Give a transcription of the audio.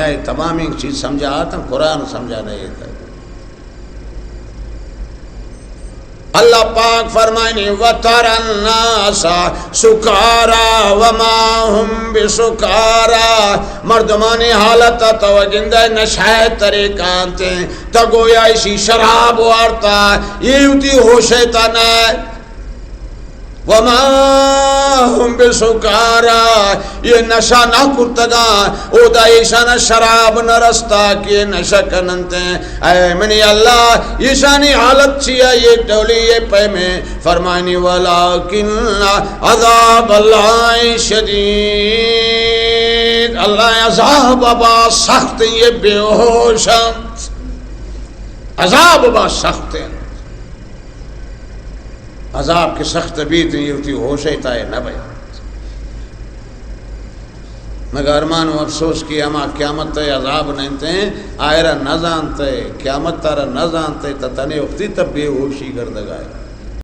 گویا تمام ایک چیز سمجھا آتا قرآن سمجھا نہیں تھا. اللہ پاک فرمائنی وَتَرَى النَّاسَ سُكَارَى وَمَا هُمْ بِسُكَارَى مردمانی حالت توجندہ نشائے طریقانتے تا گویا اسی شراب وارتا یہ ہوتی ہوشیتان ہے. وَمَا هُمْ بِسُكَارَى یہ نشہ نہ کرتگا او دا ایشان شراب نرستا کی نشہ کننتے. اے منی اللہ ایشانی حالت چیا یہ ٹولی یہ پہ میں فرمائنی وَلَكِنَّ عَذَابَ اللَّهِ شَدِيد اللہ عذاب با سخت یہ بے ہوشت عذاب با سخت عذاب کے سخت بیت یہ ہوتی ہوشے تائے نہ بھائی مگر ارمان و افسوس کی اما قیامت تے عذاب نہیں تے آئرہ نہ جانتے قیامت تارہ نہ جانتے تتنے اختی تب بے ہوشی کر دگائے